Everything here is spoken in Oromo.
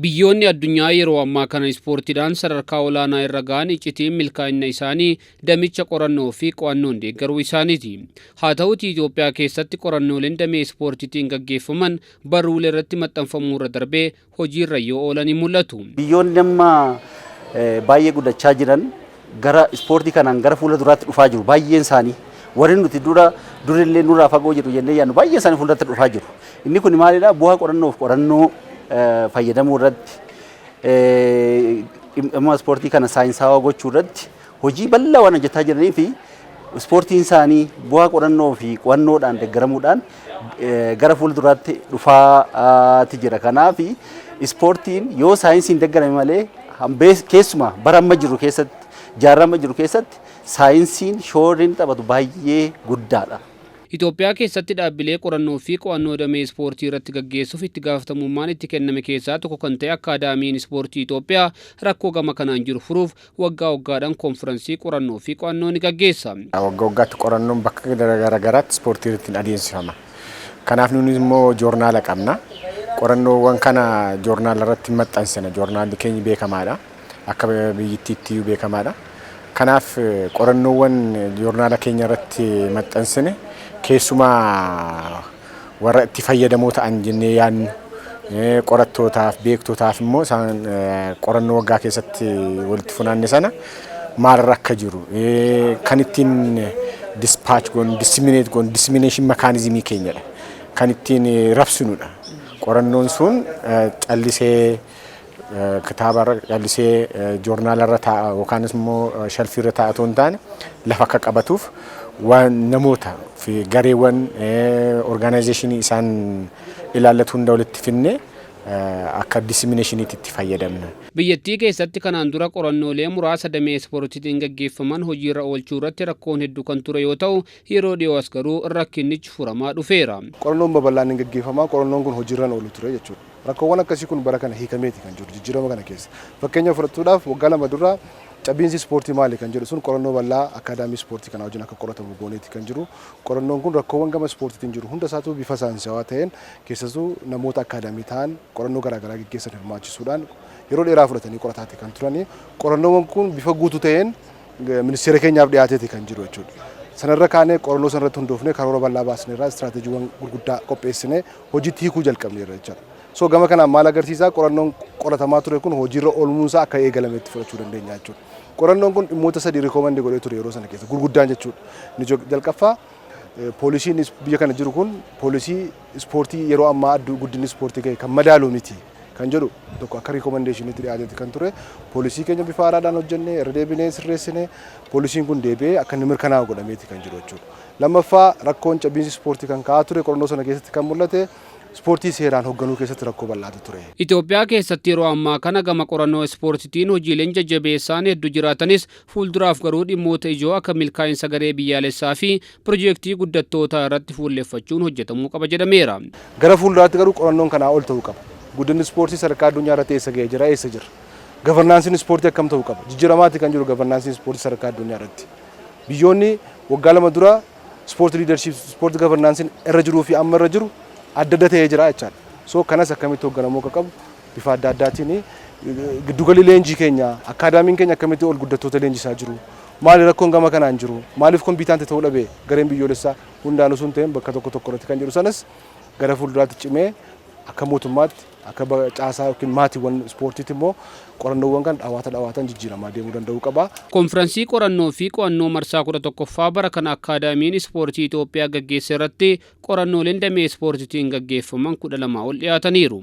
Biyyoonni addunyaa yeroo ammaa kana ispoortiidhaan sadarkaa olaanaa irra ga'an iccitiin milkaa'ina isaanii damicha qorannoo fi qo'annoon deeggaruu isaaniiti. Haa ta'uutii Itoophiyaa keessatti qorannooleen damee ispoortiitiin gaggeeffaman barruulee irratti maxxanfamuu irra darbee hojiirra yoo oolan ni mul'atu. Biyyoonni amma baay'ee guddachaa jiran gara ispoortii kanaan gara fuula duraatti dhufaa jiru baay'een isaanii. Warri nuti durillee nurraa fagoo jiru jennee yaadnu baay'een isaanii fuulduratti dhufaa jiru. Inni kun maalidha? Bu'aa qorannoo fayyadamuu irratti dhimma ispoortii kana saayinsaawaa gochuu irratti hojii bal'aa waan hojjetaa jiranii fi ispoortiin isaanii bu'aa qorannoo fi qo'annoodhaan deeggaramuudhaan gara fuulduraatti dhufaati jira. Kanaaf ispoortiin yoo saayinsiin deeggarame malee keessumaa bara amma jiru keessatti jaarraa jiru keessatti saayinsiin shoorri taphatu baay'ee guddaadha. Itoophiyaa keessatti dhaabbilee qorannoo fi qo'annoo damee ispoortii irratti gaggeessuuf itti gaafatamummaan itti kenname keessaa tokko kan ta'e Akaadaamiin Ispoortii Itoophiyaa rakkoo gama kanaan jiru furuuf waggaa waggaadhaan konfiraansii qorannoo fi qo'annoo ni gaggeessa. Waggaa waggaatti qorannoon bakka garaagaraatti ispoortii irratti adeemsifama. Kanaaf nuti immoo joornaala qabna. Qorannoowwan kana joornaala irratti maxxansina. Joornaalli keenya beekamaadha. Akka biyyattiitti beekamaadha. Kanaaf qorannoowwan joornaala keenya irratti maxxansine keessumaa warra itti fayyadamoo ta'an jennee yaadnu qorattootaaf beektootaaf immoo qorannoo waggaa keessatti walitti funaanne sana maalirra akka jiru kan ittiin dispatch goon dissemination mechanism keenyadha kan ittiin rabsinudha. Qorannoon sun callisee kitaaba callisee joornaalarra taa'a yookaan immoo shelfiirra taa'a otoo hin taane lafa akka qabatuuf waan namoota fi gareewwan organizationii isaan ilaallatu hunda walitti finne akka disseminationiitti itti fayyadamna. Biyyattii keessatti kanaan dura qorannoolee muraasa damee ispoortiitiin gaggeeffaman hojiirra oolchuu irratti rakkoon hedduu kan ture yoo ta'u yeroo dhiyoo as garuu rakkinnichi furamaa dhufeera. Qorannoon babal'aan hin gaggeeffamaa qorannoon kun hojiirra oolu ture jechuudha. Rakkoowwan akkasii kun bara kana hiikameeti kan jiru jijjiirama kana keessa. Fakkeenyaaf fudhachuudhaaf waggaa lama dura cabiinsi ispoortii maali kan jedhu sun qorannoo bal'aa akaadaamii ispoortii kana wajjin akka qoratamu gooneeti kan jiru. Qorannoon kun rakkoowwan gama ispoortiitiin jiru hunda isaatu bifa saayinsawaa ta'een keessattuu namoota akaadaamii ta'an qorannoo garaagaraa gaggeessan hirmaachisuudhaan yeroo dheeraa fudhatanii qorataati kan turani. Qorannoowwan kun bifa guutuu ta'een ministeera keenyaaf dhiyaateeti kan jiru jechuudha. Sanarra kaanee qorannoo sanarratti hundoofnee karoora bal'aa baasneerraa istiraateejiiwwan gurguddaa qopheessinee hojiitti hiikuu jalqabneerra jechuudha. So gama kanaan maal agarsiisaa qorannoon qoratamaa ture kun hojiirra oolmuunsaa akka eegalametti fudhachuu dandeenya jechuudha. Qorannoon kun dhimmoota sadii rikoomandii godhee ture yeroo sana keessa gurguddaan jechuudha. Ni jalqaffaa poolisiin biyya kana jiru kun poolisii ispoortii yeroo ammaa guddinni ispoortii ga'e kan madaalu miti kan jedhu tokko akka rikoomandeeshiniitti dhiyaateeti kan ture. Poolisii keenya bifa haaraadhaan hojjennee irra deebinee sirreessinee poolisiin kun deebi'ee akka inni mirkanaa'u godhameeti kan jiru jechuudha. Lammaffaa rakkoon cabiinsi ispoortii kan ka'aa ture qorannoo sana keessatti kan mul'ate ispoortii seeraan hoogganuu keessatti rakkoo bal'aatu ture. Itoophiyaa keessatti yeroo ammaa kana gama qorannoo ispoortiitiin hojiileen jajjabeessaan hedduu jiraatanis fuulduraaf garuu dhimmoota ijoo akka milkaa'insa garee biyyaalessaa fi piroojeektii guddattoota irratti fuulleffachuun hojjetamuu qaba jedhameera. Gara fuulduraatti garuu qorannoon kanaa ol ta'uu qaba. Guddinni ispoortii sadarkaa addunyaa irratti eessa ga'ee jira eessa jira? Gavarnaansiin ispoortii akkam ta'uu qaba? Jijjiiramaatti kan jiru gavarnaansiin ispoortii sadarkaa addunyaa irratti. Biyyoonni waggaa lama dura ispoortii liidarshiip ispoortii gavarnaansiin irra jiruu fi amma irra jiru adda adda ta'ee jira jechaadha. So kanas akkamitti hoogganamuu akka qabu bifa adda addaatiin giddugalli leenjii keenya akaadaamiin keenya akkamitti ol guddattoota leenjisaa jiru. Maali rakkoon gama kanaan jiru? Maaliif kompiitaanti ta'uu dhabe gareen biyyoolessaa hundaanuu sun ta'een bakka tokko irratti kan jiru sanas gara fuulduraatti cimee akka mootummaatti akka caasaa yookiin maatiiwwan ispoortiitti immoo qorannoowwan kan dhawaataan jijjiiramaa deemuu danda'uu qaba. Konfiraansii qorannoo fi qo'annoo marsaa 11ffaa bara kana Akaadaamiin Ispoortii Itoophiyaa gaggeesse irratti qorannooleen damee ispoortiitiin gaggeeffaman 12 ol dhiyaataniiru.